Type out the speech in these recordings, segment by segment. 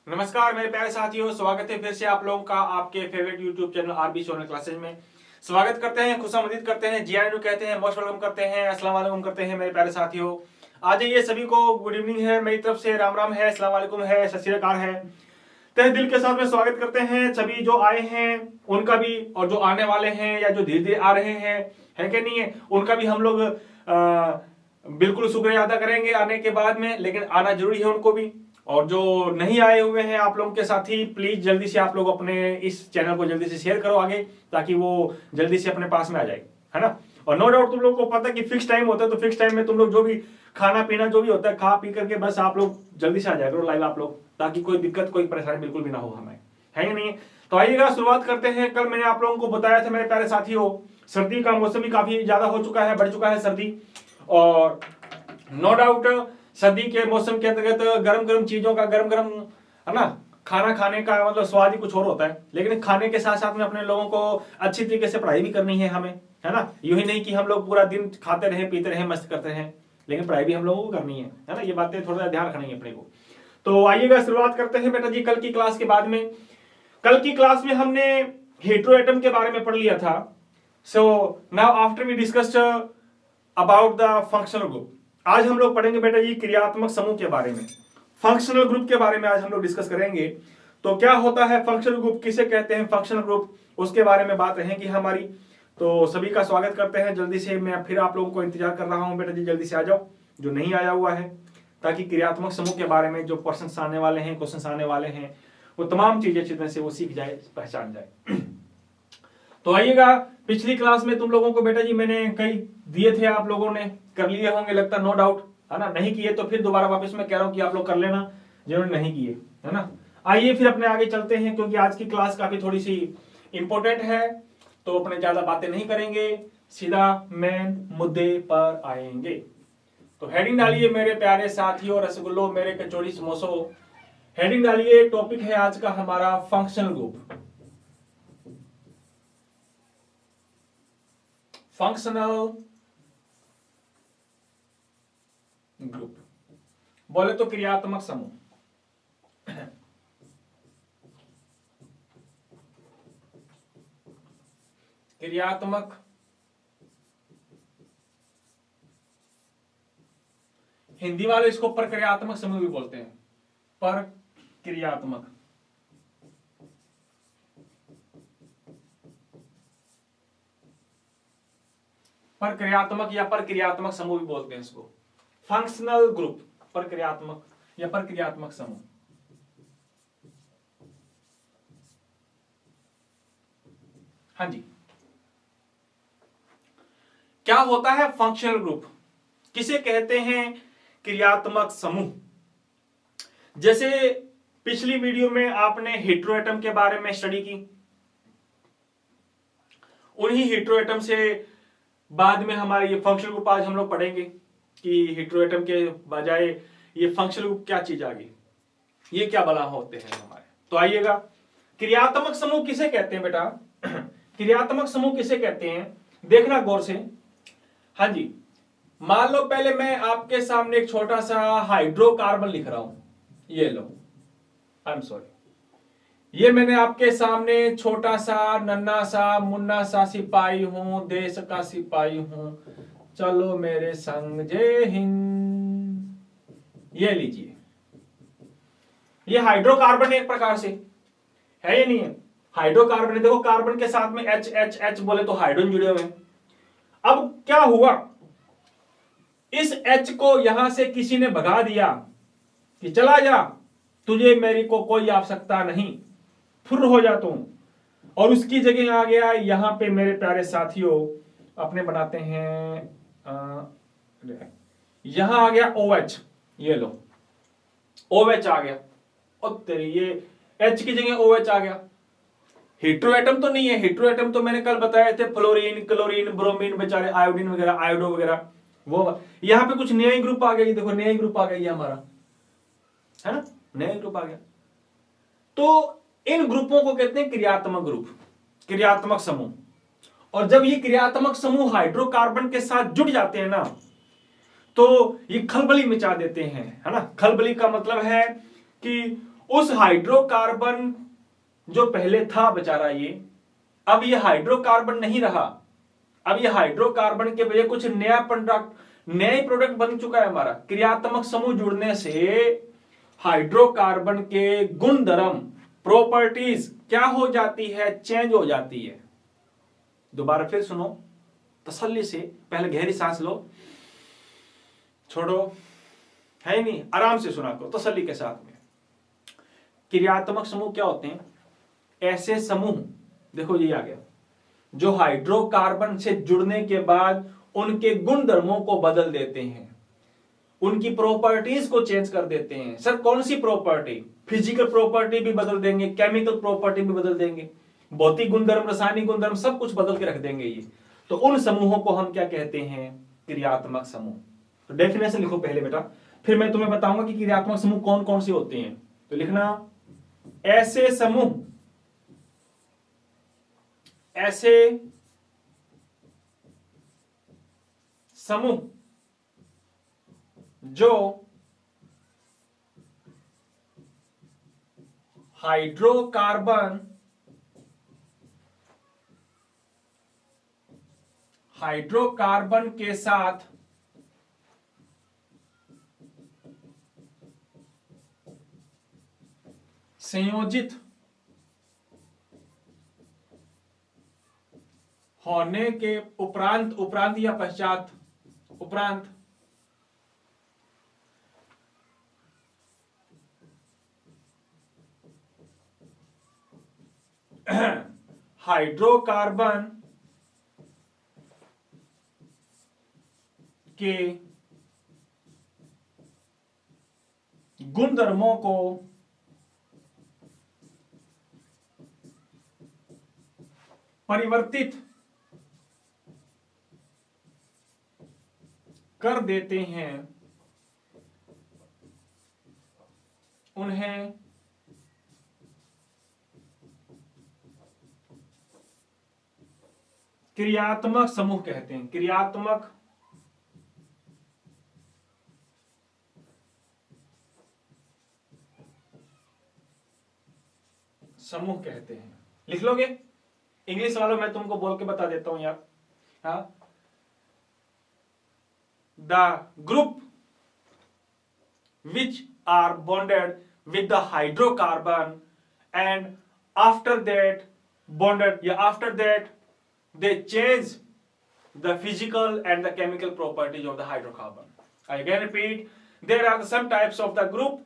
नमस्कार मेरे प्यारे साथियों, स्वागत है फिर से आप लोगों का आपके favourite YouTube channel RB Sonal classes में। स्वागत करते हैं, खुशामदीद करते हैं, जीआईनू कहते हैं, मोस्ट वेलकम करते हैं, अस्सलाम वालेकुम करते हैं मेरे प्यारे साथियों। आज ये सभी को गुड इवनिंग है, मेरी तरफ से राम राम है, अस्सलाम वालेकुम है, सत श्री अकाल है। तहे दिल के साथ में स्वागत करते हैं सभी जो आए हैं उनका भी, और जो आने वाले हैं या जो धीरे धीरे आ रहे हैं, है कि नहीं है, उनका भी हम लोग बिल्कुल शुक्रिया अदा करेंगे आने के बाद में। लेकिन आना जरूरी है उनको भी। और जो नहीं आए हुए हैं आप लोगों के साथी, प्लीज जल्दी से आप लोग अपने इस चैनल को जल्दी से शेयर करो आगे, ताकि वो जल्दी से अपने पास में आ जाए, है ना। और नो डाउट तुम लोग को पता है कि फिक्स टाइम होता है, तो फिक्स टाइम में तुम लोग जो भी खाना पीना जो भी होता है, खा पी करके बस आप लोग जल्दी से आ जाए करो लाइव आप लोग, ताकि कोई दिक्कत कोई परेशानी बिल्कुल भी ना हो हमें, है या नहीं। तो आइएगा शुरुआत करते हैं। कल मैंने आप लोगों को बताया था मेरे प्यारे साथियों, सर्दी का मौसम भी काफी ज्यादा हो चुका है, बढ़ चुका है सर्दी। और नो डाउट सर्दी के मौसम के अंतर्गत गरम गरम चीजों का, गरम गरम, है ना, खाना खाने का मतलब स्वाद ही कुछ और होता है। लेकिन खाने के साथ साथ में अपने लोगों को अच्छी तरीके से पढ़ाई भी करनी है हमें, है ना। यूं ही नहीं कि हम लोग पूरा दिन खाते रहे, पीते रहे, मस्त करते हैं, लेकिन पढ़ाई भी हम लोगों को करनी है ना। ये बातें थोड़ा ध्यान रखनी है अपने को। तो आइएगा शुरुआत करते हैं बेटा जी कल की क्लास के बाद में। कल की क्लास में हमने हेटेरोएटम के बारे में पढ़ लिया था। So now after we discussed about the functional group, आज हम लोग पढ़ेंगे बेटा जी क्रियात्मक समूह के बारे में। फंक्शनल ग्रुप के बारे में आज हम लोग डिस्कस करेंगे। तो क्या होता है फंक्शनल ग्रुप, किसे कहते हैं फंक्शनल ग्रुप, उसके बारे में बात रहेगी हमारी। तो सभी का स्वागत करते हैं जल्दी से। मैं फिर आप लोगों को इंतजार कर रहा हूं बेटा जी, जल्दी से आ जाओ जो नहीं आया हुआ है, ताकि क्रियात्मक समूह के बारे में जो प्रश्न आने वाले हैं, क्वेश्चन आने वाले हैं, वो तमाम चीजें अच्छी तरह से वो सीख जाए, पहचान जाए। तो आइएगा, पिछली क्लास में तुम लोगों को बेटा जी मैंने कई दिए थे, आप लोगों ने कर लिए होंगे लगता, नो डाउट, है ना। नहीं किए तो फिर दोबारा वापस मैं कह रहा हूं कि आप लोग कर लेना, जिन्होंने नहीं किए, है ना। आइए फिर अपने आगे चलते हैं, क्योंकि आज की क्लास काफी थोड़ी सी इंपॉर्टेंट है। तो अपने ज्यादा बातें नहीं करेंगे, सीधा मेन मुद्दे पर आएंगे। तो हेडिंग डालिए मेरे प्यारे साथियों, रसगुल्लो, मेरे कचौड़ी समोसो। हेडिंग डालिए, टॉपिक है आज का हमारा फंक्शनल ग्रुप। फंक्शनल ग्रुप बोले तो क्रियात्मक समूह। क्रियात्मक, हिंदी वाले इसको प्रक्रियात्मक समूह भी बोलते हैं, प्रक्रियात्मक। प्रक्रियात्मक या प्रक्रियात्मक समूह भी बोलते हैं इसको। फंक्शनल ग्रुप, प्रक्रियात्मक या प्रक्रियात्मक समूह। हाँ जी, क्या होता है फंक्शनल ग्रुप, किसे कहते हैं क्रियात्मक समूह। जैसे पिछली वीडियो में आपने हेटेरोएटम के बारे में स्टडी की, उन्हीं हेटेरोएटम से बाद में हमारे ये फंक्शनल ग्रुप आज हम लोग पढ़ेंगे कि हेटेरोएटम के बजाय ये फंक्शनल ग्रुप क्या चीज आ गई, ये क्या बला होते हैं हमारे। तो आइएगा, क्रियात्मक समूह किसे कहते हैं बेटा, क्रियात्मक समूह किसे कहते हैं, देखना गौर से। हाँ जी, मान लो पहले मैं आपके सामने एक छोटा सा हाइड्रोकार्बन लिख रहा हूं, ये लो, आई एम सॉरी, ये मैंने आपके सामने छोटा सा नन्ना सा मुन्ना सा सिपाही हूं, देश का सिपाही हूं, चलो मेरे संग जय हिंद, ये लीजिए। ये हाइड्रोकार्बन एक प्रकार से है, ये नहीं है हाइड्रोकार्बन। देखो कार्बन के साथ में एच एच एच बोले तो हाइड्रोजन जुड़े हुए हैं। अब क्या हुआ, इस एच को यहां से किसी ने भगा दिया कि चला जा, तुझे मेरी को कोई आवश्यकता नहीं, फुर हो जा तुम। और उसकी जगह आ गया यहां पे मेरे प्यारे साथियों, अपने बनाते हैं यहां आ गया OH, ये लो OH आ गया। और तेरी ये H की जगह OH आ गया। हेटेरोएटम तो नहीं है, हेटेरोएटम तो मैंने कल बताए थे, फ्लोरीन, क्लोरीन, ब्रोमीन, बेचारे आयोडीन वगैरह, आयोडो वगैरह, वो यहां पे कुछ नया ही ग्रुप आ गया। देखो नया ही ग्रुप आ गया, ये हमारा है ना, नया ग्रुप आ गया। तो इन ग्रुपों को कहते हैं क्रियात्मक ग्रुप, क्रियात्मक समूह। और जब ये क्रियात्मक समूह हाइड्रोकार्बन के साथ जुड़ जाते हैं ना, तो ये खलबली मचा देते हैं, है ना। खलबली का मतलब है कि उस हाइड्रोकार्बन जो पहले था बेचारा ये, अब ये हाइड्रोकार्बन नहीं रहा, अब ये हाइड्रोकार्बन के बजाय कुछ नया प्रोडक्ट बन चुका है हमारा। क्रियात्मक समूह जुड़ने से हाइड्रोकार्बन के गुण धर्म, प्रॉपर्टीज क्या हो जाती है, चेंज हो जाती है। दोबारा फिर सुनो तसल्ली से, पहले गहरी सांस लो, छोड़ो, है नहीं, आराम से सुना करो तसल्ली के साथ में। क्रियात्मक समूह क्या होते हैं? ऐसे समूह, देखो ये आ गया, जो हाइड्रोकार्बन से जुड़ने के बाद उनके गुण धर्मों को बदल देते हैं, उनकी प्रॉपर्टीज को चेंज कर देते हैं। सर कौन सी प्रॉपर्टी? फिजिकल प्रॉपर्टी भी बदल देंगे, केमिकल प्रॉपर्टी भी बदल देंगे, भौतिक गुणधर्म, रासायनिक गुणधर्म सब कुछ बदल के रख देंगे ये। तो उन समूहों को हम क्या कहते हैं? क्रियात्मक समूह। तो डेफिनेशन लिखो पहले बेटा, फिर मैं तुम्हें बताऊंगा कि क्रियात्मक समूह कौन कौन से होते हैं। तो लिखना, ऐसे समूह, ऐसे समूह जो हाइड्रोकार्बन के साथ संयोजित होने के उपरांत या पश्चात हाइड्रोकार्बन के गुणधर्मों को परिवर्तित कर देते हैं, उन्हें क्रियात्मक समूह कहते हैं। क्रियात्मक समूह कहते हैं। लिख लोगे? इंग्लिश वालों मैं तुमको बोल के बता देता हूं यार। हाँ, the group which are bonded with the hydrocarbon and after that they change the physical and the chemical properties of the hydrocarbon. I again repeat, there are some types of the group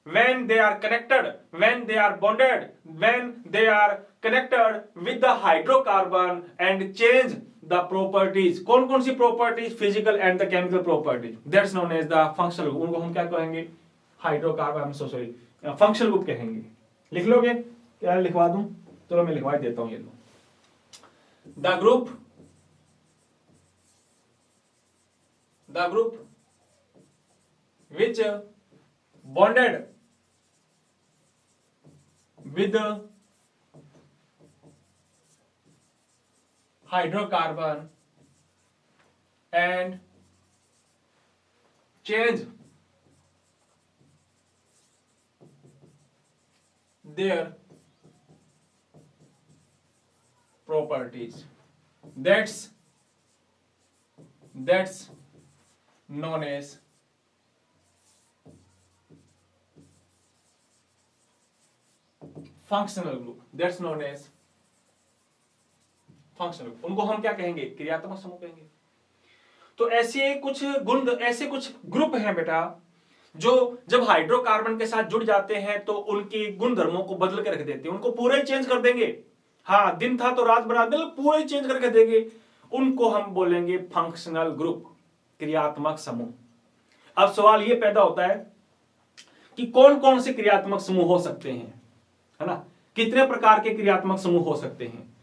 when they are connected, when they are bonded, when they are connected with the hydrocarbon and change the properties. कौन कौन सी properties? Physical and the chemical properties. That's known as the functional group. उनको हम क्या कहेंगे? Hydrocarbon, sorry, functional group कहेंगे। लिख लोगे? क्या लिखवा दूं? चलो मैं लिखवा देता हूं ये लो। The group which bonded with hydrocarbon and change their properties, that's known as functional group. That's known as functional group. उनको हम क्या कहेंगे? क्रियात्मक समूह कहेंगे। तो ऐसे कुछ ग्रुप हैं बेटा, जो जब हाइड्रोकार्बन के साथ जुड़ जाते हैं तो उनके गुण धर्मों को बदल के रख देते हैं, उनको पूरा ही चेंज कर देंगे। हाँ, दिन था तो रात बना देंगे, पूरा ही चेंज करके देंगे। उनको हम बोलेंगे फंक्शनल ग्रुप, क्रियात्मक समूह। अब सवाल ये पैदा होता है कि कौन कौन से क्रियात्मक समूह हो सकते हैं, है ना? कितने प्रकार के क्रियात्मक समूह हो सकते हैं?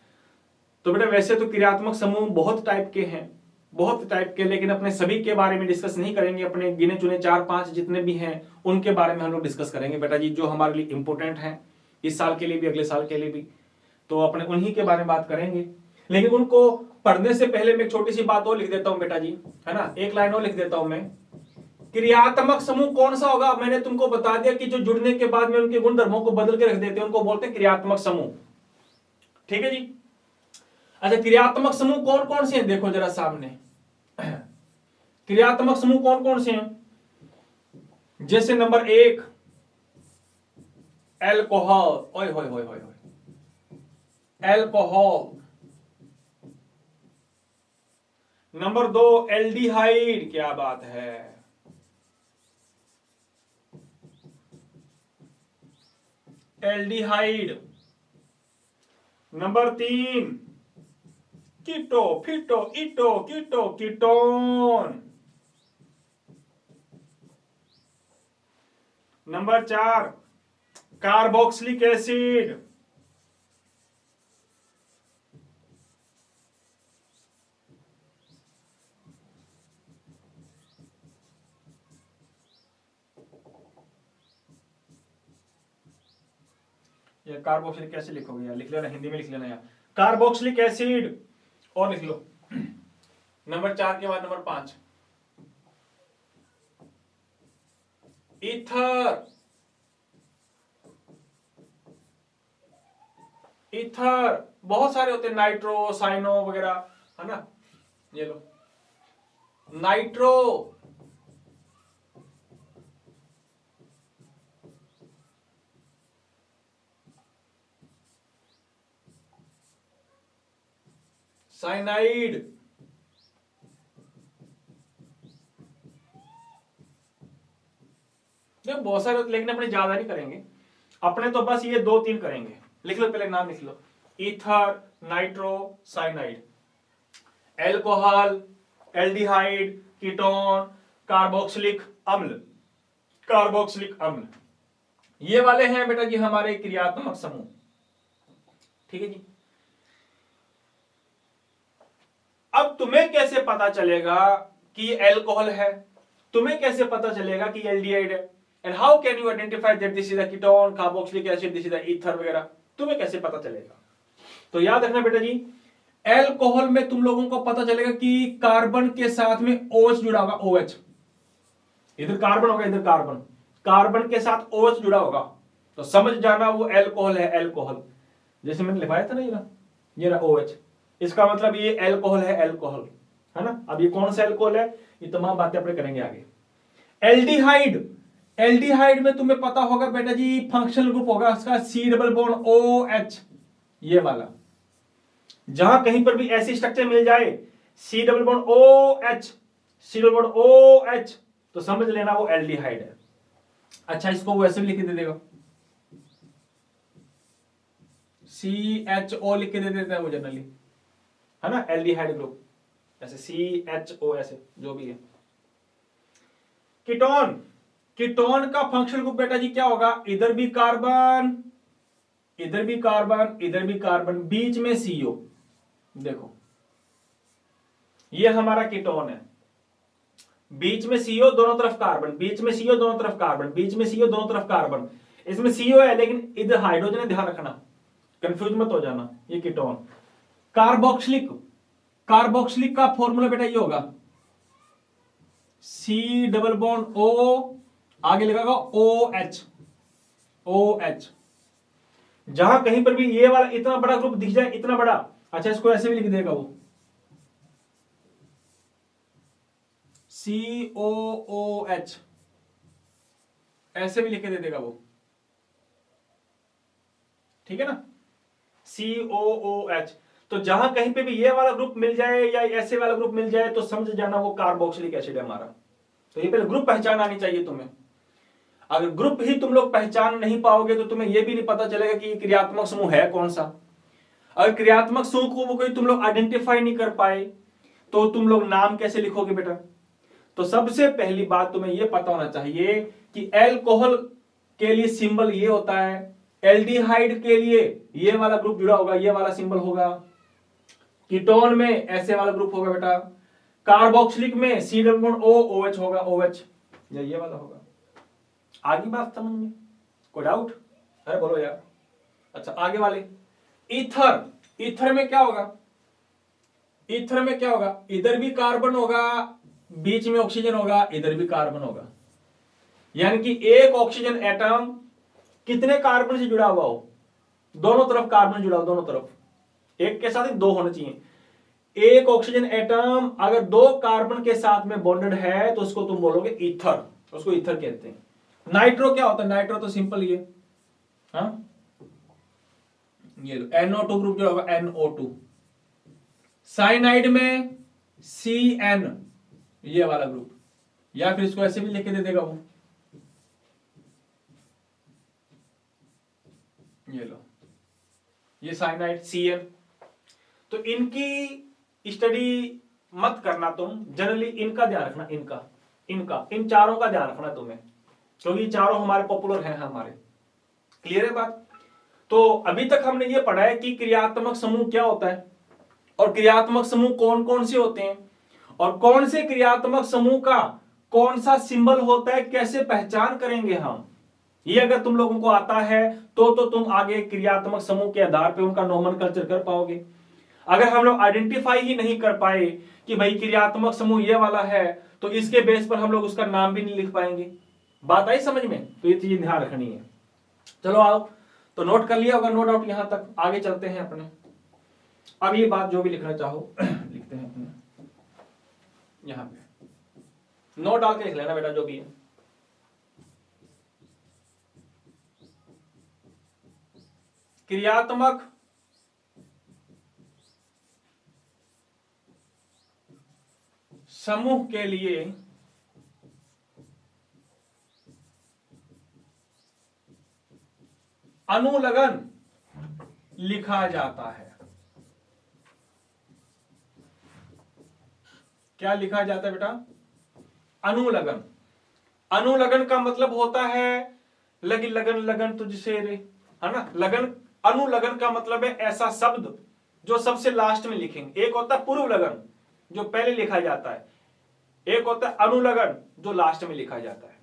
तो बेटा वैसे तो क्रियात्मक समूह बहुत टाइप के, लेकिन अपने सभी के बारे में डिस्कस नहीं करेंगे। अपने गिने चुने 4-5 जितने भी हैं उनके बारे में हम लोग डिस्कस करेंगे बेटा जी, जो हमारे लिए इंपॉर्टेंट हैं इस साल के लिए भी, अगले साल के लिए भी। तो अपने उन्हीं के बारे में बात करेंगे। लेकिन उनको पढ़ने से पहले मैं एक छोटी सी बात और लिख देता हूं बेटा जी, है ना? एक लाइन और लिख देता हूं मैं क्रियात्मक समूह कौन सा होगा? मैंने तुमको बता दिया कि जो जुड़ने के बाद में उनके गुण धर्मों को बदल के रख देते हैं उनको बोलते हैं क्रियात्मक समूह। ठीक है जी। अच्छा, क्रियात्मक समूह कौन कौन से हैं देखो जरा सामने। क्रियात्मक समूह कौन कौन से हैं? जैसे नंबर 1 एल्कोहल, ओए होए होए होए, एल्कोहल। नंबर 2 एल्डिहाइड, क्या बात है, एल्डिहाइड। नंबर 3 कीटो, फिटो, इटो, कीटो, कीटोन। Number 4 carboxylic acid. ये कार्बोक्सिलिक एसिड लिखोगे यार, लिख लेना, हिंदी में लिख लेना यार, कार्बोक्सिलिक एसिड। और लिख लो नंबर 4 के बाद नंबर 5 ईथर, ईथर बहुत सारे होते हैं, नाइट्रो, साइनो वगैरह, है ना। ये लो नाइट्रो, साइनाइड, बहुत सारे होते, लेकिन अपने ज्यादा नहीं करेंगे, अपने तो बस ये 2-3 करेंगे। लिख लो, पहले नाम लिख लो, ether, nitro, cyanide, alcohol, aldehyde, ketone, carboxylic अम्ल, कार्बोक्सिलिक अम्ल, ये वाले हैं बेटा जी हमारे क्रियात्मक समूह। ठीक है जी। अब तुम्हें कैसे पता चलेगा कि एल्कोहल है, तुम्हें कैसे पता चलेगा कि एल्डिहाइड है, and how can you identify that this is a ketone, carboxylic acid, this is a ether वगैरह, तुम्हें कैसे पता चलेगा? तो याद रखना बेटा जी, एल्कोहल में तुम लोगों को पता चलेगा कि कार्बन के साथ में OH जुड़ा होगा, OH, इधर कार्बन होगा, इधर कार्बन, कार्बन के साथ OH जुड़ा होगा, तो समझ जाना वो एल्कोहल है, एल्कोहल। जैसे मैंने लिखाया था ना, ये रहा OH, इसका मतलब ये एल्कोहल है, एल्कोहल, है ना। अब ये कौन सा एल्कोहल है, ये तमाम बातें अपने करेंगे आगे। एल्डिहाइड, एल्डिहाइड में तुम्हें पता होगा बेटा जी फंक्शनल ग्रुप होगा उसका C डबल बॉन्ड OH, ये वाला। जहां कहीं पर भी ऐसी स्ट्रक्चर मिल जाए C double bond OH, C double bond OH, तो समझ लेना वो एल्डिहाइड है। अच्छा, इसको वैसे भी लिख के दे देगा, CHO लिख के दे देता है वो जनरली, है ना, एल्डिहाइड ग्रुप, ऐसे CHO, ऐसे जो भी है। कीटोन, कीटोन का फंक्शनल ग्रुप बेटा जी क्या होगा, इधर भी कार्बन, इधर भी कार्बन, इधर भी कार्बन, बीच में CO। देखो ये हमारा कीटोन है, बीच में CO, दोनों तरफ कार्बन, बीच में CO, दोनों तरफ कार्बन, बीच में CO, दोनों तरफ कार्बन। इसमें CO है लेकिन इधर हाइड्रोजन है, ध्यान रखना, कंफ्यूज मत हो जाना, ये कीटोन। कार्बोक्सिलिक, कार्बोक्सिलिक का फॉर्मूला बेटा ये होगा C डबल बॉन्ड O, आगे लिखा OH, OH। जहां कहीं पर भी ये वाला इतना बड़ा ग्रुप दिख जाए, इतना बड़ा, अच्छा इसको ऐसे भी लिख देगा वो COOH, ऐसे भी लिख के दे देगा वो, ठीक है ना, COOH। तो जहां कहीं पे भी ये वाला ग्रुप मिल जाए या ऐसे वाला ग्रुप मिल जाए तो समझ जाना वो कार्बोक्सिलिक एसिड है हमारा। तो ये पहले ग्रुप पहचान आनी चाहिए तुम्हें। अगर ग्रुप ही तुम लोग पहचान नहीं पाओगे तो तुम्हें यह भी नहीं पता चलेगा कि क्रियात्मक समूह है कौन सा। अगर क्रियात्मक समूह को कोई तुम लोग आइडेंटिफाई नहीं कर पाए तो तुम लोग नाम कैसे लिखोगे बेटा? तो सबसे पहली बात तुम्हें यह पता होना चाहिए कि एल्कोहल के लिए सिंबल ये होता है, एल्डिहाइड के लिए ये वाला ग्रुप जुड़ा होगा, ये वाला सिंबल होगा, कीटोन में ऐसे वाला ग्रुप होगा बेटा, कार्बोक्सिलिक में C डबल बॉन्ड OH होगा, OH, या ये वाला होगा। आगे बात समझ में कोई डाउट? अरे बोलो यार। अच्छा आगे वाले ईथर, ईथर में क्या होगा? ईथर में क्या होगा? इधर भी कार्बन होगा, बीच में ऑक्सीजन होगा, इधर भी कार्बन होगा। यानी कि एक ऑक्सीजन एटम कितने कार्बन से जुड़ा हुआ हो, दोनों तरफ कार्बन जुड़ा हो, दोनों तरफ, एक के साथ ही दो होने चाहिए। एक ऑक्सीजन एटम अगर दो कार्बन के साथ में बॉन्डेड है तो उसको तुम बोलोगे ईथर, उसको ईथर कहते हैं। नाइट्रो क्या होता है? नाइट्रो तो सिंपल ये, हाँ, ये लो NO2 ग्रुप जो होगा NO2। साइनाइड में CN, ये वाला ग्रुप, या फिर इसको ऐसे भी लिख के दे देगा वो, ये लो, ये साइनाइड CN। तो इनकी स्टडी मत करना तुम, जनरली इनका ध्यान रखना, इनका इन चारों का ध्यान रखना तुम्हें, क्योंकि चारों हमारे पॉपुलर हैं हमारे। क्लियर है बात? तो अभी तक हमने ये पढ़ा है कि क्रियात्मक समूह क्या होता है और क्रियात्मक समूह कौन कौन से होते हैं और कौन से क्रियात्मक समूह का कौन सा सिंबल होता है, कैसे पहचान करेंगे हम। ये अगर तुम लोगों को आता है तो तुम आगे क्रियात्मक समूह के आधार पर उनका नोमेनक्लेचर कर पाओगे। अगर हम लोग आइडेंटिफाई ही नहीं कर पाए कि भाई क्रियात्मक समूह ये वाला है, तो इसके बेस पर हम लोग उसका नाम भी नहीं लिख पाएंगे। बात आई समझ में? तो ये चीज ध्यान रखनी है। चलो आओ, तो नोट कर लिया होगा नो डाउट, यहां तक आगे चलते हैं अपने। अब ये बात जो भी लिखना चाहो लिखते हैं अपने, यहां पे नोट डाल के लिख लेना बेटा जो भी है। क्रियात्मक समूह के लिए अनुलग्न लिखा जाता है। क्या लिखा जाता है बेटा? अनुलग्न। अनुलग्न का मतलब होता है लगी लगन लगन तुझसे रे, है ना। लगन, अनुलग्न का मतलब है ऐसा शब्द जो सबसे लास्ट में लिखेंगे। एक होता है पूर्व लगन जो पहले लिखा जाता है, एक होता है अनुलग्न जो लास्ट में लिखा जाता है।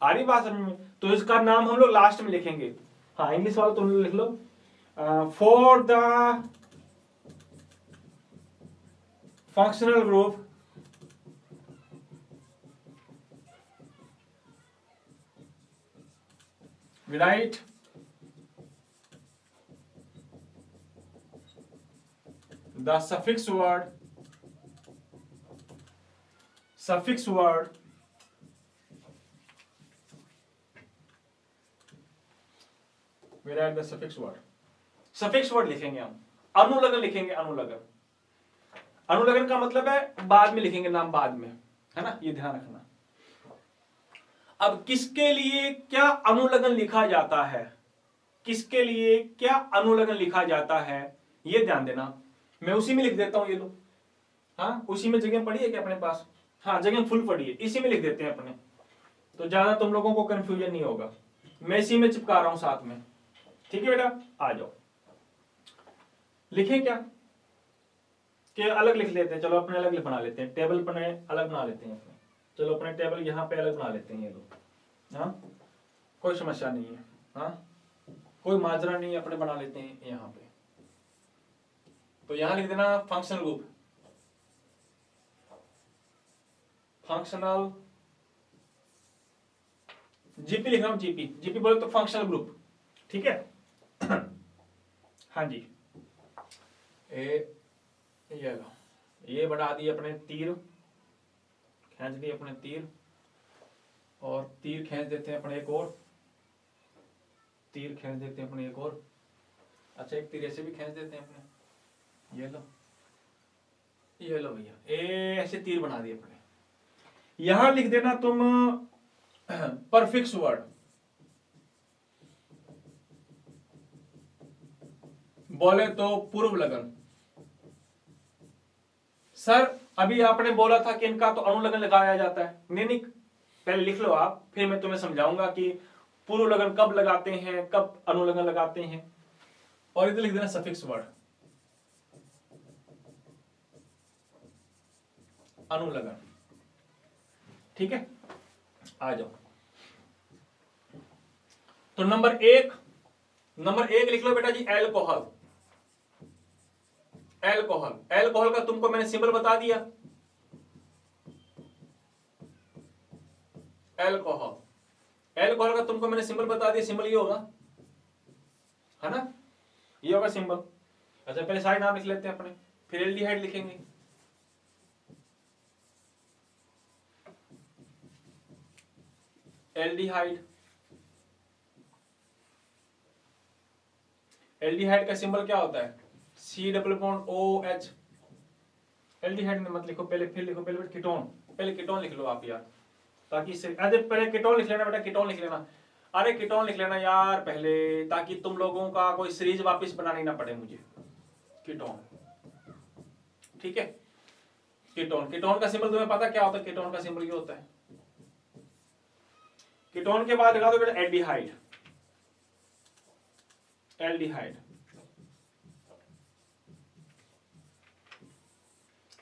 आ रही बात समझ में? तो इसका नाम हम लोग लास्ट में लिखेंगे। हाँ, इंग्लिश वाला तुम लिख लो, for the functional group we write the suffix word we write the suffix word लिखेंगे हम। अनुलग्न लिखेंगे, अनुलग्न का मतलब है बाद में लिखेंगे नाम, बाद में, है ना, ये ध्यान रखना। अब किसके लिए क्या अनुलग्न लिखा जाता है, किसके लिए क्या अनुलग्न लिखा जाता है, ये ध्यान देना। मैं उसी में लिख देता हूं, ये लो, हाँ, उसी में जगह पड़ी है क्या अपने पास? हाँ, जगह फुल पड़ी है, इसी में लिख देते हैं अपने, तो ज्यादा तुम लोगों को कंफ्यूजन नहीं होगा। मैं इसी में चिपका रहा हूं साथ में, ठीक है बेटा? आ जाओ, लिखें क्या कि अलग लिख लेते हैं? चलो अपने अलग बना लेते हैं, टेबल अपने अलग बना लेते हैं अपने। चलो अपने टेबल यहाँ पे अलग बना लेते हैं, ये लोग, हाँ, कोई समस्या नहीं है, हाँ, कोई माजरा नहीं है, अपने बना लेते हैं यहाँ पे। तो यहाँ लिख देना फंक्शनल ग्रुप, फंक्शनल, जीपी लिख रहा हूँ, जीपी बोले तो फंक्शनल ग्रुप, ठीक है। हाँ जी, ये लो, ये बढ़ा दिए अपने तीर, खींच दिए अपने तीर, और तीर खींच देते हैं अपने एक और, तीर खींच देते हैं अपने एक और। अच्छा, एक तीर ऐसे भी खींच देते हैं अपने, ये लो, ये लो भैया, ऐसे तीर बना दिए अपने। यहां लिख देना तुम परफिक्स वर्ड, बोले तो पूर्व लगन। सर अभी आपने बोला था कि इनका तो अनुलग्न लगाया जाता है। नहीं, पहले लिख लो आप, फिर मैं तुम्हें समझाऊंगा कि पूर्व लगन कब लगाते हैं, कब अनुलग्न लगाते हैं। और इधर लिख देना सफिक्स वर्ड, अनुलग्न, ठीक है। आ जाओ, तो नंबर एक लिख लो बेटा जी, एल्कोहल। एल्कोहल का तुमको मैंने सिंबल बता दिया, एल्कोहल। एल्कोहल का तुमको मैंने सिंबल बता दिया, सिंबल ये होगा, है ना, ये होगा सिंबल। अच्छा पहले सारे नाम लिख लेते हैं अपने, फिर एल्डिहाइड लिखेंगे। एल्डिहाइड, एल्डिहाइड का सिंबल क्या होता है? COOH। एल्डिहाइड में मत लिखो पहले, फिर लिखो पहले कीटोन, पहले कीटोन लिख लो आप यार, ताकि इससे अरे पहले कीटोन लिख लेना बेटा, कीटोन लिख लेना, अरे कीटोन लिख लेना यार पहले, ताकि तुम लोगों का कोई सीरीज वापस बनानी ना पड़े मुझे। कीटोन, ठीक है। कीटोन, कीटोन का सिंबल तुम्हें पता क्या होता है? कीटोन का सिंबल ये होता है। कीटोन के बाद लगा दो बेटा एल्डिहाइड। एल्डिहाइड,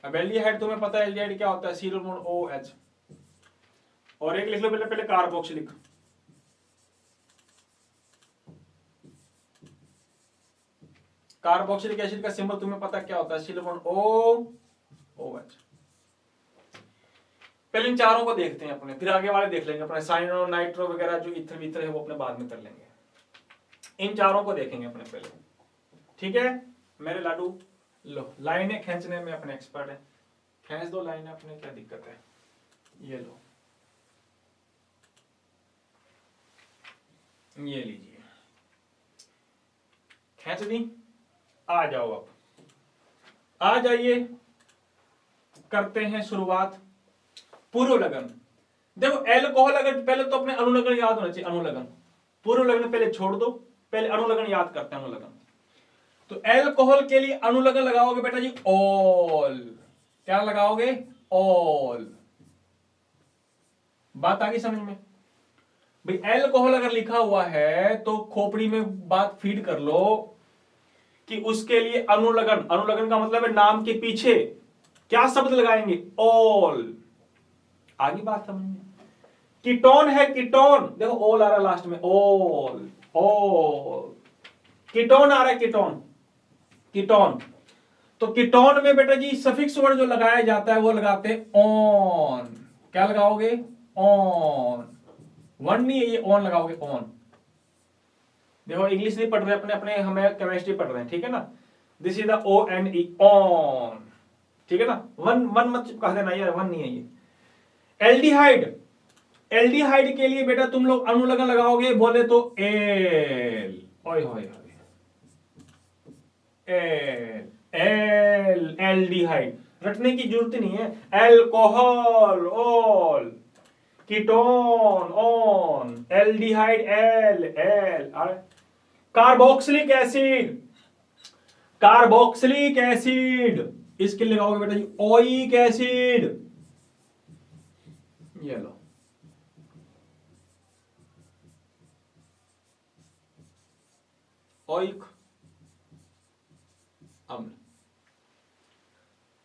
अब एल्डिहाइड तुम्हें पता है एल्डिहाइड क्या होता है? COOH। और एक लिख लो पहले, पहले कार्बोक्सिलिक। कार्बोक्सिलिक एसिड का सिंबल तुम्हें पता क्या होता है? COOH। पहले इन चारों को देखते हैं अपने, फिर आगे वाले देख लेंगे अपने, साइनो नाइट्रो वगैरह जो इथर विथर है वो अपने बाद में कर लेंगे। इन चारों को देखेंगे अपने पहले, ठीक है मेरे लाडू। लो लाइनें खींचने में अपने एक्सपर्ट है, खींच दो लाइनें अपने, क्या दिक्कत है। ये लो, ये लीजिए, खींच दी। आ जाओ, अब आ जाइए, करते हैं शुरुआत। पूर्व लगन, देखो एल्कोहल, अगर पहले तो अपने अनुलग्न याद होना चाहिए, अनुलग्न। पूर्व लगन पहले छोड़ दो, पहले अनुलग्न याद करते हैं, अनुलग्न। तो एल्कोहल के लिए अनुलग्न लगाओगे बेटा जी ऑल। क्या लगाओगे? ऑल। बात आ गई समझ में? भाई एल्कोहल अगर लिखा हुआ है तो खोपड़ी में बात फीड कर लो कि उसके लिए अनुलग्न, अनुलग्न का मतलब है नाम के पीछे क्या शब्द लगाएंगे? ऑल। आगे बात समझ में? कीटोन है, कीटोन, देखो ऑल आ रहा है लास्ट में, ऑल, ऑल। कीटोन आ रहा है, कीटोन, कीटोन। तो कीटोन में बेटा जी सफिक्स वर्ड जो लगाया जाता है वो लगाते हैं ऑन। क्या लगाओगे? ऑन। वन नहीं है ये, ऑन लगाओगे, ऑन। देखो इंग्लिश नहीं पढ़ रहे अपने अपने, हमें केमिस्ट्री पढ़ रहे हैं, ठीक है ना। This is the ONE, on, ठीक है ना। वन वन मत कह देना यार, वन नहीं है ये। एल्डिहाइड, एल्डिहाइड के लिए बेटा तुम लोग अनुलग्न लगाओगे, बोले तो एल, ओए होए एल, एल, एल्डिहाइड। रटने की जरूरत नहीं है। Alcohol all, ketone on, aldehyde L, L. Carboxylic acid, carboxylic acid, इसके लिए लगाओगे बेटा जी ओइक एसिड। ये लो, ओइक अम्ल।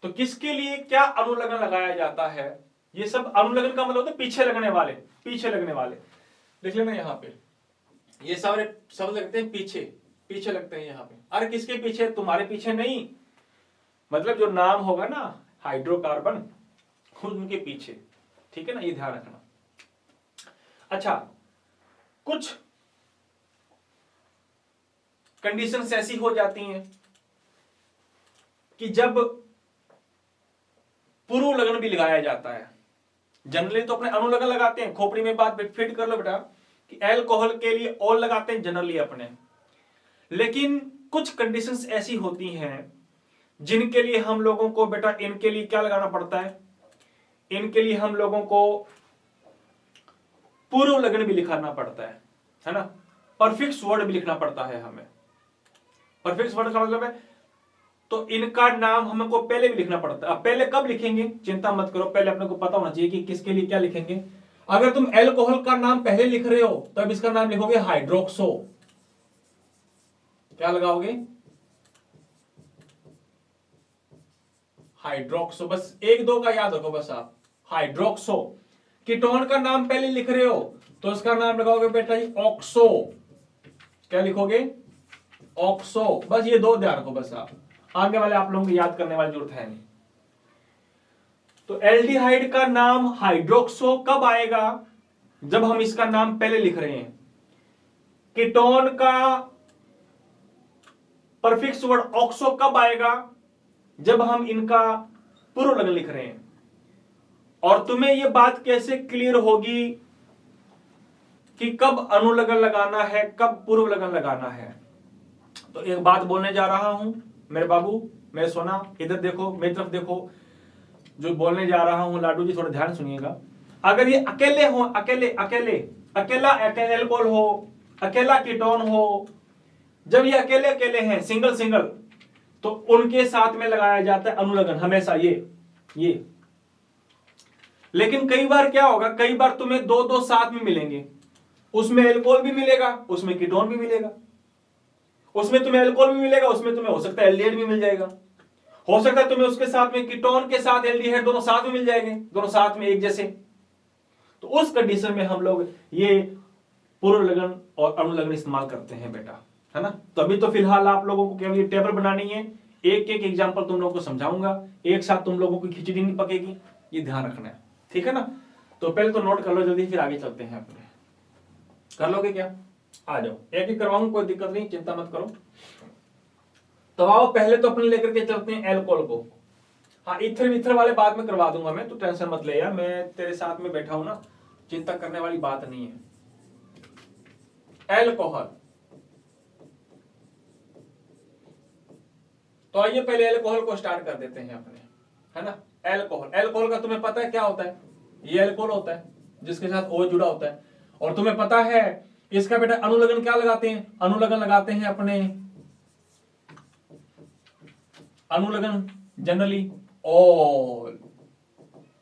तो किसके लिए क्या अनुलग्न लगाया जाता है? ये सब अनुलग्न का मतलब होता है पीछे लगने वाले, पीछे लगने वाले। लिख लेना यहां पे, ये सारे शब्द लगते हैं पीछे, पीछे लगते हैं यहां पे। अरे किसके पीछे? तुम्हारे पीछे नहीं, मतलब जो नाम होगा ना हाइड्रोकार्बन, खुद उनके पीछे, ठीक है ना, ये ध्यान रखना। अच्छा, कुछ कंडीशंस ऐसी हो जाती हैं कि जब पूर्व लगन भी लगाया जाता है। जनरली तो अपने अनुलग्न लगाते हैं, खोपड़ी में बात फिट कर लो बेटा कि एल्कोहल के लिए ऑल लगाते हैं जनरली अपने। लेकिन कुछ कंडीशंस ऐसी होती हैं जिनके लिए हम लोगों को बेटा, इनके लिए क्या लगाना पड़ता है? इनके लिए हम लोगों को पूर्व लगन भी लिखाना पड़ता है ना। परफिक्स वर्ड भी लिखना पड़ता है हमें। परफिक्स वर्ड का मतलब है तो इनका नाम हमको पहले भी लिखना पड़ता है। अब पहले कब लिखेंगे चिंता मत करो, पहले अपने को पता होना चाहिए कि किसके लिए क्या लिखेंगे। अगर तुम एल्कोहल का नाम पहले लिख रहे हो तो अब इसका नाम लिखोगे हाइड्रोक्सो। क्या लगाओगे? हाइड्रोक्सो। बस एक दो का याद रखो बस आप, हाइड्रोक्सो। कीटोन का नाम पहले लिख रहे हो तो उसका नाम लगाओगे बेटा जी ऑक्सो। क्या लिखोगे? ऑक्सो। बस ये दो ध्यान रखो बस आप, आगे वाले आप लोगों को याद करने वाली जरूरत है नहीं। तो एल्डिहाइड का नाम हाइड्रोक्सो कब आएगा? जब हम इसका नाम पहले लिख रहे हैं, कीटोन का परफिक्स वर्ड ऑक्सो कब आएगा, जब हम इनका पूर्व लगन लिख रहे हैं। और तुम्हें यह बात कैसे क्लियर होगी कि कब अनुलगन लगाना है, कब पूर्व लगन लगाना है। तो एक बात बोलने जा रहा हूं मेरे बाबू, मेरे सोना, इधर देखो, मेरी तरफ देखो, जो बोलने जा रहा हूं लाडू जी थोड़ा ध्यान सुनिएगा। अगर ये अकेले हो, अकेला एल्कोहल हो, अकेला कीटोन हो, जब ये अकेले अकेले हैं, सिंगल सिंगल, तो उनके साथ में लगाया जाता है अनुलगन हमेशा ये। लेकिन कई बार क्या होगा, कई बार तुम्हें दो दो साथ में मिलेंगे, उसमें एल्कोहल भी मिलेगा, उसमें कीटोन भी मिलेगा, उसमें तुम्हें एल्कोहल भी मिलेगा, उसमें तुम्हें हो सकता है एल्डिहाइड भी मिल जाएगा, हो सकता है तुम्हें उसके साथ में कीटोन के साथ एल्डिहाइड दोनों साथ में मिल जाएंगे, दोनों साथ में एक जैसे। तो उस कंडीशन में हम लोग ये पूर्व लगन और अनुलगन इस्तेमाल करते हैं बेटा, है ना। तो अभी तो फिलहाल आप लोगों को केवल ये टेबल बनानी है, एक एक एग्जांपल तुम लोगों को समझाऊंगा, एक साथ तुम लोगों की खिचड़ी नहीं पकेगी, ये ध्यान रखना है, ठीक है ना। तो पहले तो नोट कर लो जल्दी, फिर आगे चलते हैं अपने। कर लोगे क्या? आ जाओ, एक एक करवाऊंगा, कोई दिक्कत नहीं, चिंता मत करो। तो आओ पहले तो अपने लेकर के चलते हैं एल्कोहल को। हाँ, इथर वाले बाद में करवा दूंगा मैं, तो टेंशन मत ले यार, मैं तेरे साथ में बैठा हूं ना, चिंता करने वाली बात नहीं है। एल्कोहल, तो आइए पहले एल्कोहल को स्टार्ट कर देते हैं अपने, है ना। एल्कोहल का तुम्हें पता है क्या होता है, ये एल्कोहल होता है जिसके साथ O जुड़ा होता है। और तुम्हें पता है इसका बेटा अनुलगन क्या लगाते हैं, अनुलगन लगाते हैं अपने, अनुलगन जनरली ऑल,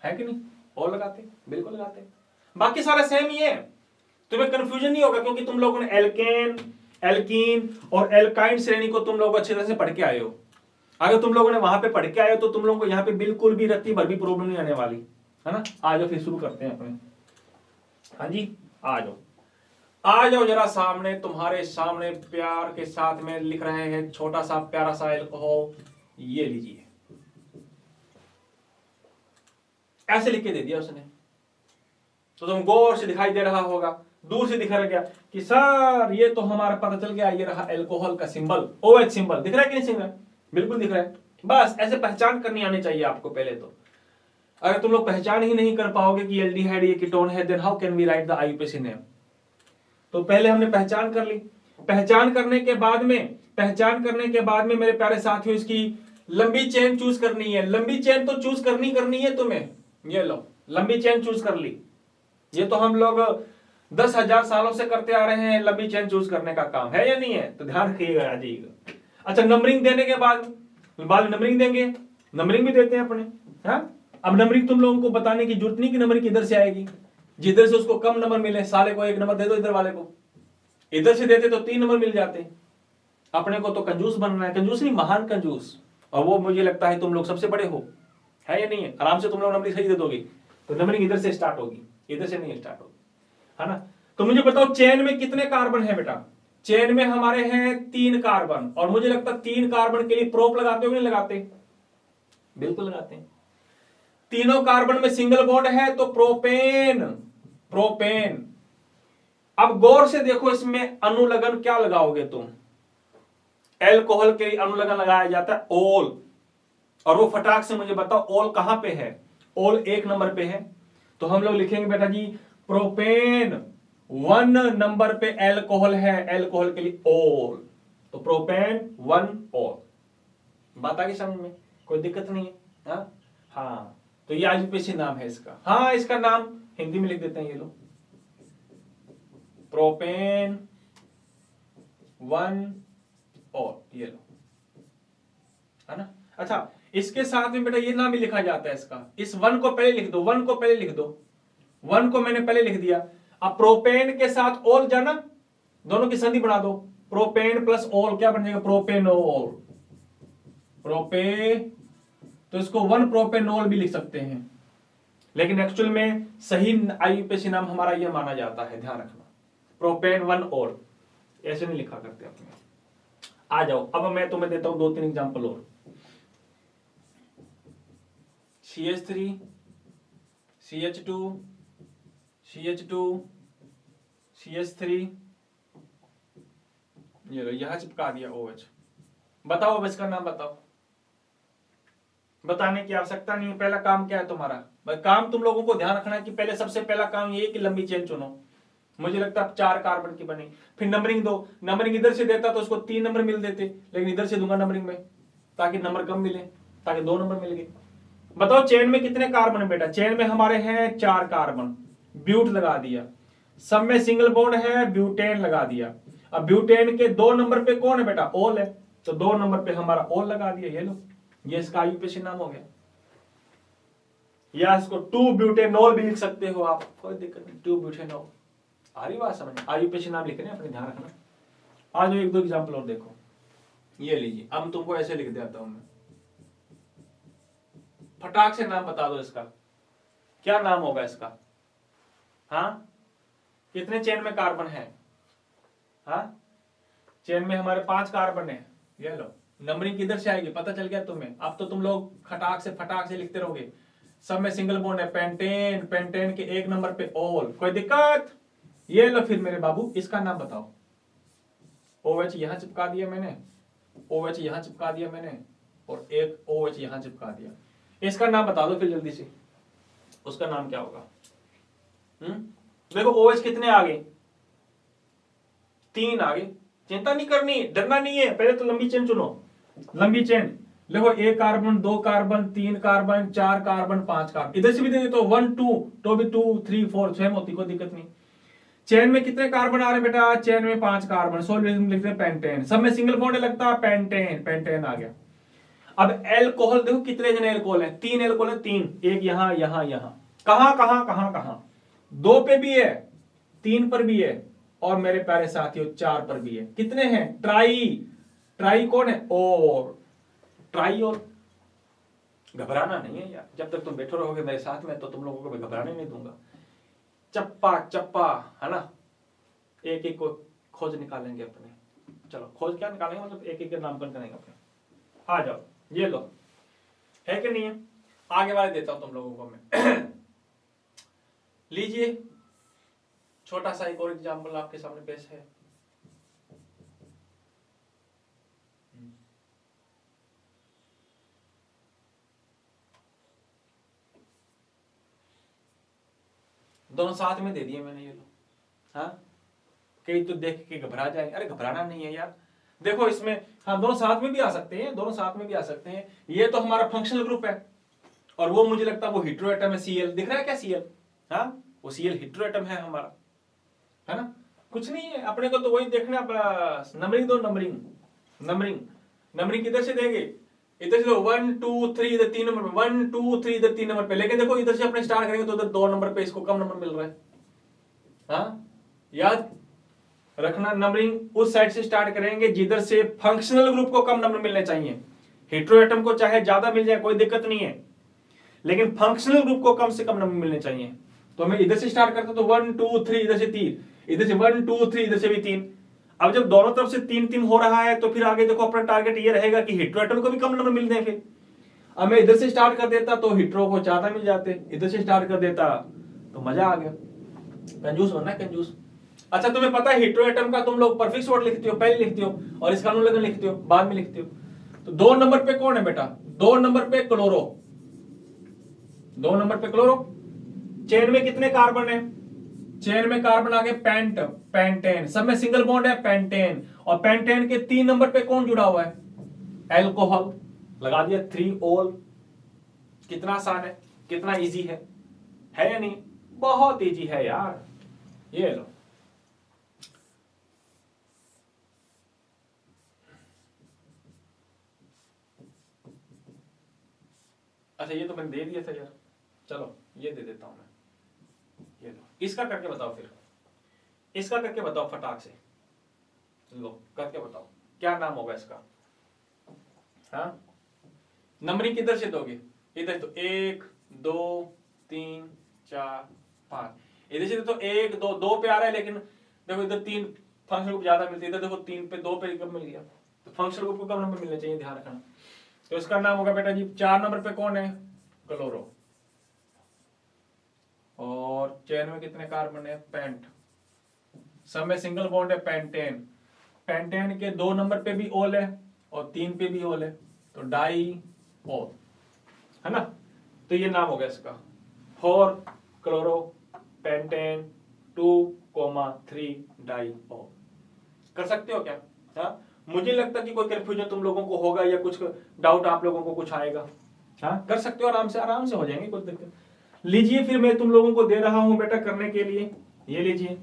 है कि नहीं, ऑल लगाते हैं, बिल्कुल लगाते हैं। बाकी सारा सेम ही है, तुम्हें कंफ्यूजन नहीं होगा, क्योंकि तुम लोगों ने एल्केन, एल्कीन और एल्काइन श्रेणी को तुम लोग अच्छी तरह से पढ़ के आए हो। अगर तुम लोगों ने वहां पे पढ़ के आए हो तो तुम लोगों को यहाँ पे बिल्कुल भी रत्ती भर भी प्रॉब्लम नहीं आने वाली, है ना। आ जाओ फिर शुरू करते हैं अपने। हाँ जी, आ जाओ जरा सामने, तुम्हारे सामने प्यार के साथ में लिख रहे हैं छोटा सा प्यारा सा एल्कोहल, ये लीजिए। ऐसे लिख के दे दिया उसने, तो तुम गौर से दिखाई दे रहा होगा, दूर से दिखा गया कि सर ये तो हमारा पता चल गया, ये रहा एल्कोहल का सिंबल, OH सिंबल दिख रहा है कि नहीं सिंबल, बिल्कुल दिख रहा है। बस ऐसे पहचान करनी आनी चाहिए आपको पहले तो। अगर तुम लोग पहचान ही नहीं कर पाओगे कि एल्डिहाइड ये कीटोन है, then how can we write the IUPAC name. तो पहले हमने पहचान कर ली, पहचान करने के बाद में मेरे प्यारे साथियों इसकी लंबी चेन चूज करनी है। लंबी चेन तो चूज करनी है तुम्हें, ये लो लंबी चेन चूज कर ली। ये तो हम लोग 10,000 सालों से करते आ रहे हैं, लंबी चेन चूज करने का काम है या नहीं है, तो ध्यान रखिएगा, आ जाइएगा। अच्छा, नंबरिंग देने के बाद नंबरिंग देंगे, नंबरिंग भी देते हैं अपने, हाँ। अब नंबरिंग तुम लोगों को बताने की जरूरत नहीं कि नंबरिंग किधर से आएगी, जिधर से उसको कम नंबर मिले, साले को 1 नंबर दे दो, इधर वाले को इधर से देते तो 3 नंबर मिल जाते। अपने को तो कंजूस बनना है, कंजूस नहीं महान कंजूस, और वो मुझे लगता है तुम लोग सबसे बड़े हो, है या नहीं है। आराम से तुम लोग नंबरिंग सही दे दोगे, तो नंबरिंग इधर से स्टार्ट होगी, इधर से नहीं स्टार्ट होगी, है ना। तो मुझे बताओ चेन में कितने कार्बन है बेटा, चेन में हमारे हैं 3 कार्बन, और मुझे लगता है 3 कार्बन के लिए प्रोप लगाते हो नहीं लगाते, बिल्कुल लगाते हैं। तीनों कार्बन में सिंगल बॉन्ड है तो प्रोपेन। अब गौर से देखो, इसमें अनुलगन क्या लगाओगे तुम, एल्कोहल के लिए अनुलगन लगाया जाता है ओल, और वो फटाक से मुझे बताओ ओल कहां पे है, ओल 1 नंबर पे है, तो हम लोग लिखेंगे बेटा जी प्रोपेन 1 नंबर पे एल्कोहल है, एल्कोहल के लिए ओल, तो प्रोपेन 1 ओल। बात आगे समझ में, कोई दिक्कत नहीं है, हाँ। तो ये IUPAC नाम है इसका, हाँ इसका नाम हिंदी में लिख देते हैं, ये लो प्रोपेन 1 ओल, ये लो, है ना। अच्छा, इसके साथ में बेटा ये नाम भी लिखा जाता है इसका, इस 1 को पहले लिख दो, 1 को पहले लिख दो, 1 को मैंने पहले लिख दिया। अब प्रोपेन के साथ ओल जाना, दोनों की संधि बना दो, प्रोपेन प्लस ओल क्या बन जाएगा, प्रोपेनोल, तो इसको 1 प्रोपेनोल भी लिख सकते हैं, लेकिन एक्चुअल में सही IUPAC नाम हमारा यह माना जाता है, ध्यान रखना, प्रोपेन 1 ओल, ऐसे नहीं लिखा करते अपने। आ जाओ, अब मैं तुम्हें देता हूं 2-3 एग्जांपल और। CH3, CH2, CH2 CH3, ये लो यहां चिपका दिया OH। बताओ अब इसका नाम बताओ। बताने की आवश्यकता नहीं है, पहला काम क्या है तुम्हारा भाई, काम तुम लोगों को ध्यान रखना है कि पहले सबसे पहला काम ये है कि लंबी चेन चुनो। मुझे लगता है 4 कार्बन की बनी, फिर नंबरिंग दो। नंबरिंग इधर से देता तो उसको 3 नंबर मिल देते, लेकिन इधर से दूंगा नंबरिंग में ताकि नंबर कम मिले, ताकि 2 नंबर मिल गए। बताओ चेन में कितने कार्बन है बेटा? चेन में हमारे हैं 4 कार्बन, ब्यूट लगा दिया। सब में सिंगल बॉन्ड है, ब्यूटेन लगा दिया। अब ब्यूटेन के 2 नंबर पे कौन है बेटा? ओल है, तो 2 नंबर पे हमारा ओल लगा दिया। ये लो, ये इसका आईयूपीएसी नाम हो गया। या इसको 2 ब्यूटेनॉल भी लिख सकते हो आप, कोई दिक्कत नहीं। 2 ब्यूटेनॉल, आ रही बात समझ? आईयूपीएसी नाम लिखने अपने ध्यान रखना। आज 1-2 एग्जाम्पल और देखो। ये लीजिए, अब तुमको ऐसे लिख देता हूं मैं, फटाक से नाम बता दो इसका, क्या नाम होगा इसका? हाँ, कितने चेन में कार्बन है? हाँ, चेन में हमारे 5 कार्बन है। ये लो, नंबरिंग किधर से आएगी पता चल गया तुम्हें। अब तो तुम लोग फटाक से लिखते रहोगे। सब में सिंगल बॉन्ड है, पेंटेन, पेंटेन के 1 नंबर पे ओल, कोई दिक्कत? ये लो फिर मेरे बाबू, इसका नाम बताओ। OH यहां चिपका दिया मैंने, OH यहां चिपका दिया मैंने, और एक OH यहां चिपका दिया। इसका नाम बता दो फिर जल्दी से, उसका नाम क्या होगा? देखो OH कितने आ गए? 3 आ गए। चिंता नहीं करनी, डरना नहीं है। पहले तो लंबी चेन चुनो। लंबी चेन देखो, 1 carbon, 2 carbon, 3 carbon, 4 carbon, 5 carbon. इधर से भी दे दे तो 1 2 तो भी 2 3 4 6 होती, कोई दिक्कत नहीं। चेन में कितने कार्बन आ रहे बेटा? चेन में 5 कार्बन, सोल्यूशन लिखते हैं पेंटेन। सब में सिंगल बॉन्ड लगता है, पेंटेन, पेंटेन आ गया। अब एल्कोहल देखो कितने जने एल्कोहल है? 3 एल्कोहल है, 3। एक यहां, यहां, यहां, कहां कहां कहां कहां? 2 पे भी है, 3 पर भी है, और मेरे प्यारे साथियों 4 पर भी है। कितने हैं? ट्राई, ट्राई कौन है? और ट्राई। और घबराना नहीं है यार, जब तक तुम बैठे रहोगे मेरे साथ में तो तुम लोगों को मैं घबराने नहीं दूंगा। चप्पा चप्पा, है ना? एक एक को खोज निकालेंगे अपने। चलो, खोज क्या निकालेंगे, मतलब एक एक के नामकरण करेंगे अपने। आ जाओ, ये लो, है कि नहीं है? आगे वाले देता हूं तुम लोगों को मैं। लीजिए, छोटा सा एक और एग्जाम्पल आपके सामने पेश है। दोनों साथ में दे दिए मैंने, ये लो। हाँ, कई तो देख के घबरा जाए। अरे घबराना नहीं है यार, देखो इसमें, हाँ दोनों साथ में भी आ सकते हैं, दोनों साथ में भी आ सकते हैं। ये तो हमारा फंक्शनल ग्रुप है, और वो मुझे लगता है वो हेटेरो एटम है। Cl दिख रहा है क्या? Cl, हाँ, वो Cl हेटेरो एटम है हमारा, है ना? कुछ नहीं है, अपने को तो वही देखना बस। नंबरिंग दो, नंबरिंग, नंबरिंग, नंबरिंग किधर से देंगे? इधर से 1 2 3, इधर 3 नंबर पे, 1 2 3, इधर 3 नंबर पे। लेकिन देखो इधर से अपने स्टार्ट करेंगे तो इधर 2 नंबर पे इसको कम नंबर मिल रहा है। हाँ, याद रखना, नंबरिंग उस साइड से स्टार्ट करेंगे जिधर से फंक्शनल ग्रुप को कम नंबर मिलने चाहिए। हेटेरो एटम को चाहे ज्यादा मिल जाए कोई दिक्कत नहीं है, लेकिन फंक्शनल ग्रुप को कम से कम नंबर मिलने चाहिए। तो हमें इधर से स्टार्ट करते तो 1 2 3, इधर से 3, इधर से 1 2 3, इधर से भी 3। अब जब दोनों तरफ से 3 3 हो रहा है तो फिर आगे देखो अपना टारगेट ये रहेगा कि हेटेरो एटम को भी कम नंबर मिल जाए। फिर अब मैं इधर से स्टार्ट कर देता तो हेटेरो को ज्यादा मिल जाते, इधर से स्टार्ट कर देता तो मजा आ गया। कंजूस बनना है, कंजूस। अच्छा, तुम्हें पता है हेटेरो एटम का तुम लोग परफिक्स वर्ड लिखते हो, पहले लिखते हो, और इसका अनुलग्न लिखते हो बाद में लिखते हो। तो 2 नंबर पे कौन है बेटा? 2 नंबर पे क्लोरो, 2 नंबर पे क्लोरो। चेन में कितने कार्बन है? चेन में कार्बन आ गए पेंट, पेंटेन। सब में सिंगल बॉन्ड है, पेंटेन। और पेंटेन के 3 नंबर पे कौन जुड़ा हुआ है? एल्कोहल, लगा दिया 3 ओल। कितना आसान है, कितना इजी है या नहीं? बहुत इजी है यार, ये लो। अच्छा, ये तो मैंने दे दिया था यार, चलो ये दे देता हूं मैं, ये लो। इसका करके बताओ, फिर इसका करके बताओ फटाक से, लो करके बताओ क्या नाम होगा इसका। हाँ, नंबरिंग किधर से दोगे? इधर तो 1 2 3 4 5, इधर से तो 1 2 2 पे आ रहा है, लेकिन देखो इधर 3 फंक्शनल ग्रुप ज्यादा मिलती है, इधर देखो 3 पे 2 पे कम मिल गया, तो फंक्शनल ग्रुप को कम नंबर मिलने चाहिए, ध्यान रखना। तो इसका नाम होगा बेटा जी, 4 नंबर पे कौन है? क्लोरो। और चेन में कितने कार्बन है, पेंट। सब में सिंगल बॉन्ड है, पेंटेन। पेंटेन के 2 नंबर पे भी ओल है और 3 पे भी ओल है, तो डाई ओल, है ना। तो ये नाम हो गया इसका, 4 क्लोरो पेंटेन 2,3 डाई ओल। कर सकते हो क्या? हाँ, मुझे लगता कि कोई कंफ्यूजन तुम लोगों को होगा या कुछ डाउट आप लोगों को कुछ आएगा। हाँ, कर सकते हो, आराम से हो जाएंगे, कोई दिक्कत। लीजिए फिर मैं तुम लोगों को दे रहा हूं बेटा करने के लिए, ये लीजिए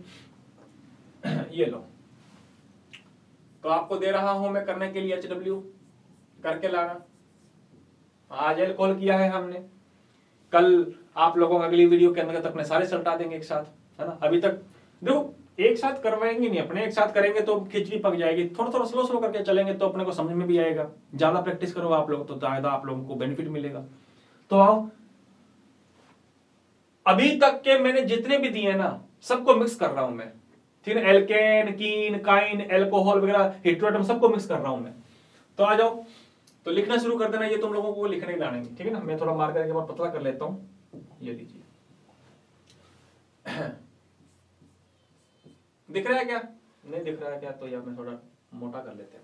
ये लो। तो आपको दे रहा हूं मैं करने के लिए HW करके लाना। आज कॉल किया है हमने, कल आप लोगों को अगली वीडियो के अंदर अपने सारे सल्टा देंगे एक साथ, है ना। अभी तक देखो एक साथ करवाएंगे नहीं अपने, एक साथ करेंगे तो खिचड़ी पक जाएगी। थोड़ा थोड़ा स्लो स्लो करके चलेंगे तो अपने को समझ में भी आएगा। ज्यादा प्रैक्टिस करो आप लोग तो ज्यादा आप लोगों को बेनिफिट मिलेगा। तो आओ, अभी तक के मैंने जितने भी दिए ना सबको मिक्स कर रहा हूं मैं, फिर एल्केन कीन काइन एल्कोहल वगैरह हेट्रोएटम सबको मिक्स कर रहा हूं मैं। तो आ जाओ, तो लिखना शुरू कर देना, ये तुम लोगों को लिखने ही लाने, ठीक है ना। मैं थोड़ा मार्कर के बाद पतला कर लेता हूं, ये लीजिए दिख रहा है क्या? नहीं दिख रहा है क्या? तो यार मैं थोड़ा मोटा कर लेते हैं।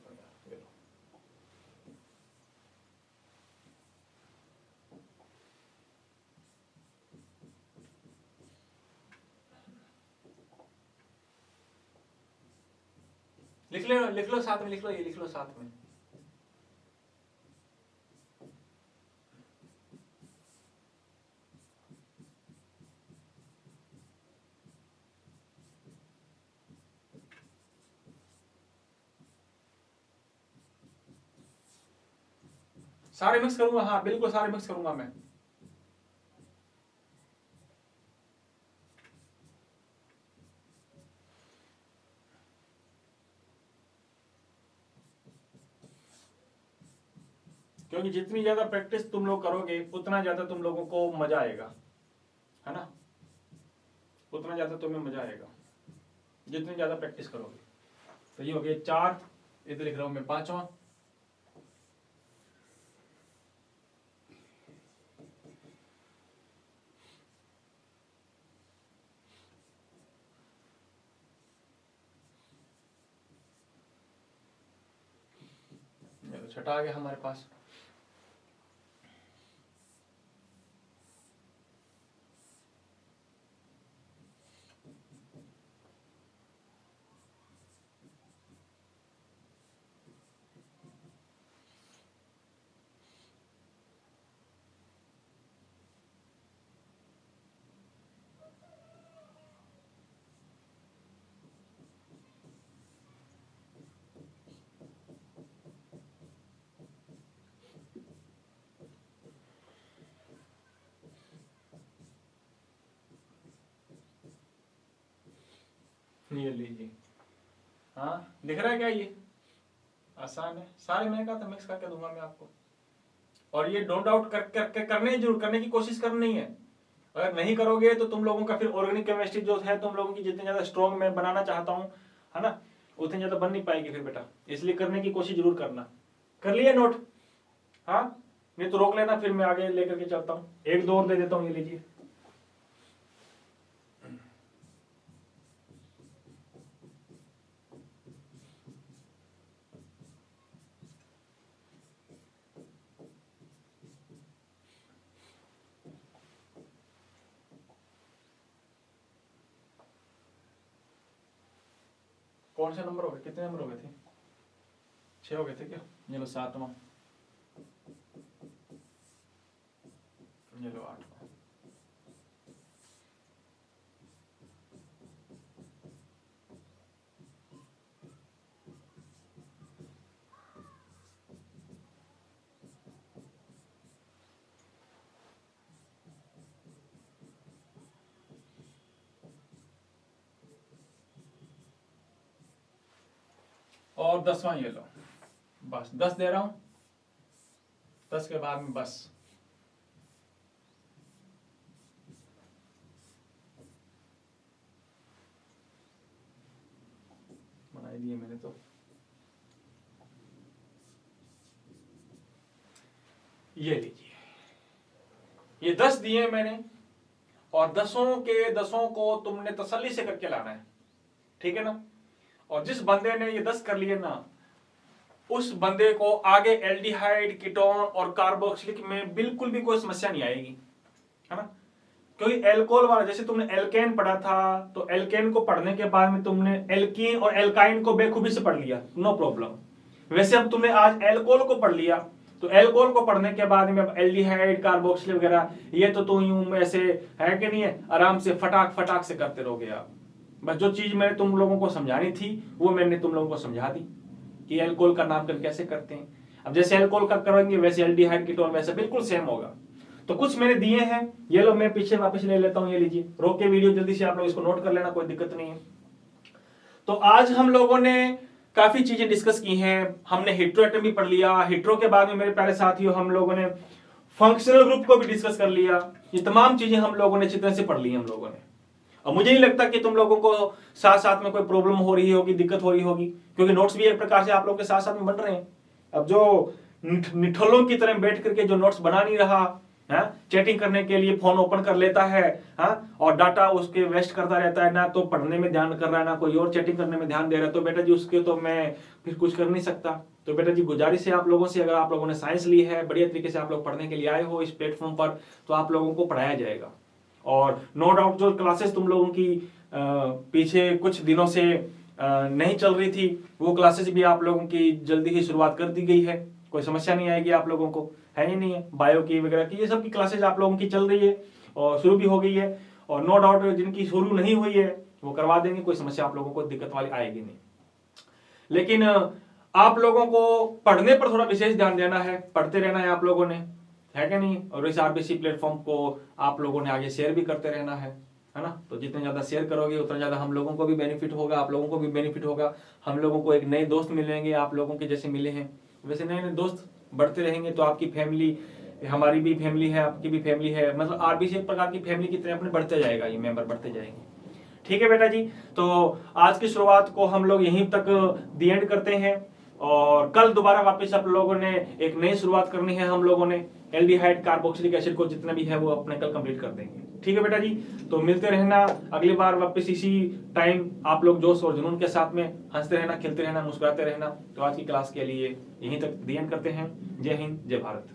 लिख लो साथ में, लिख लो, ये लिख लो साथ में। सारे मिक्स करूंगा, हाँ बिल्कुल सारे मिक्स करूंगा मैं। क्योंकि जितनी ज्यादा प्रैक्टिस तुम लोग करोगे उतना ज्यादा तुम लोगों को मजा आएगा, है ना। उतना ज्यादा तुम्हें मजा आएगा जितनी ज्यादा प्रैक्टिस करोगे। तो ये हो गया 4, इधर लिख रहा हूं मैं 5वां। छठा आ गया हमारे पास। ये लीजिए, हाँ दिख रहा है क्या? ये आसान है, सारे मैंने कहा था मिक्स करके दूंगा मैं आपको। और ये डोंट डाउट करने जरूर, करने की कोशिश करनी है। अगर नहीं करोगे तो तुम लोगों का फिर ऑर्गेनिक केमिस्ट्री जो है तुम लोगों की जितनी ज्यादा स्ट्रॉन्ग मैं बनाना चाहता हूँ, है ना, उतनी ज्यादा बन नहीं पाएगी फिर बेटा। इसलिए करने की कोशिश जरूर करना। कर लिया नोट? हाँ, नहीं तो रोक लेना, फिर मैं आगे लेकर के चलता हूँ। 1-2 और दे देता हूँ, ये लीजिए। कौन से नंबर हो गए? कितने नंबर हो गए थे? 6 हो गए थे क्या? ये लो 7वां, ये लो 8वां। और 10वां ये लो। बस 10 दे रहा हूं, 10 के बाद में बस। बना दिए मैंने तो। ये लीजिए, ये 10 दिए मैंने। और 10 के 10 को तुमने तसल्ली से करके लाना है, ठीक है ना। और जिस बंदे ने ये 10 कर लिए ना, उस बंदे को आगे एल्डिहाइड, कीटोन और कार्बोक्सिलिक में बिल्कुल भी कोई समस्या नहीं आएगी, है ना। क्योंकि एल्कोहल वाला, जैसे तुमने एल्केन पढ़ा था, तो एल्केन को पढ़ने के बाद में तुमने एल्कीन और एल्काइन को बेखूबी से पढ़ लिया, नो प्रॉब्लम। वैसे अब तुमने आज एल्कोहल को पढ़ लिया, तो एल्कोहल को पढ़ने के बाद में अब एल्डिहाइड, कार्बोक्सिल वगैरह ये तो तुम यूं ऐसे है कि नहीं है, आराम से फटाक फटाक से करते रहोगे आप। बस जो चीज मैंने तुम लोगों को समझानी थी वो मैंने तुम लोगों को समझा दी कि एल्कोहल का नामकरण कैसे करते हैं। अब जैसे एल्कोहल का करेंगे वैसे एल्डिहाइड, कीटोन वैसे बिल्कुल सेम होगा। तो कुछ मैंने दिए हैं, ये लो मैं पीछे वापस ले लेता हूं, ये लीजिए, रोक के वीडियो जल्दी से आप लोग इसको नोट कर लेना, कोई दिक्कत नहीं है। तो आज हम लोगों ने काफी चीजें डिस्कस की हैं। हमने हेट्रोएटमी पढ़ लिया, हेट्रो के बाद में मेरे प्यारे साथियों हम लोगों ने फंक्शनल ग्रुप को भी डिस्कस कर लिया। ये तमाम चीजें हम लोगों ने अच्छी तरह से पढ़ ली हम लोगों ने। और मुझे नहीं लगता कि तुम लोगों को साथ साथ में कोई प्रॉब्लम हो रही होगी, दिक्कत हो रही होगी, क्योंकि नोट्स भी एक प्रकार से आप लोगों के साथ साथ में बन रहे हैं। अब जो निठल्लों की तरह बैठ करके जो नोट्स बना नहीं रहा है, चैटिंग करने के लिए फोन ओपन कर लेता है, और डाटा उसके वेस्ट करता रहता है, ना तो पढ़ने में ध्यान कर रहा है ना कोई और चैटिंग करने में ध्यान दे रहा है, तो बेटा जी उसके तो मैं फिर कुछ कर नहीं सकता। तो बेटा जी गुजारिश है आप लोगों से, अगर आप लोगों ने साइंस ली है, बढ़िया तरीके से आप लोग पढ़ने के लिए आए हो इस प्लेटफॉर्म पर, तो आप लोगों को पढ़ाया जाएगा। और नो डाउट जो क्लासेस तुम लोगों की पीछे कुछ दिनों से नहीं चल रही थी, वो क्लासेस भी आप लोगों की जल्दी ही शुरुआत कर दी गई है, कोई समस्या नहीं आएगी आप लोगों को, है ही नहीं है। बायो की वगैरह की ये सब की क्लासेस आप लोगों की चल रही है और शुरू भी हो गई है, और नो डाउट जिनकी शुरू नहीं हुई है वो करवा देंगे, कोई समस्या आप लोगों को दिक्कत वाली आएगी नहीं। लेकिन आप लोगों को पढ़ने पर थोड़ा विशेष ध्यान देना है, पढ़ते रहना है आप लोगों ने, है कि नहीं। और इस आरबीसी प्लेटफॉर्म को आप लोगों ने आगे शेयर भी करते रहना है ना। तो जितने ज्यादा शेयर करोगे उतना ज्यादा हम लोगों को भी बेनिफिट होगा, आप लोगों को भी बेनिफिट होगा। हम लोगों को एक नए दोस्त मिलेंगे, आप लोगों के जैसे मिले हैं वैसे नए नए दोस्त बढ़ते रहेंगे, तो आपकी फैमिली, हमारी भी फैमिली है, आपकी भी फैमिली है, मतलब आरबीसी एक प्रकार की फैमिली की तरह अपने बढ़ते जाएगा, ये मेंबर बढ़ते जाएंगे। ठीक है बेटा जी, तो आज की शुरुआत को हम लोग यहीं तक दी एंड करते हैं, और कल दोबारा वापस आप लोगों ने एक नई शुरुआत करनी है। हम लोगों ने एल्डिहाइड, कार्बोक्सिलिक एसिड को जितना भी है वो अपने कल कंप्लीट कर देंगे। ठीक है बेटा जी, तो मिलते रहना अगली बार वापस इसी टाइम, आप लोग जोश और जुनून के साथ में हंसते रहना, खेलते रहना, मुस्कुराते रहना। तो आज की क्लास के लिए यहीं तक दी एंड करते हैं। जय हिंद, जय भारत।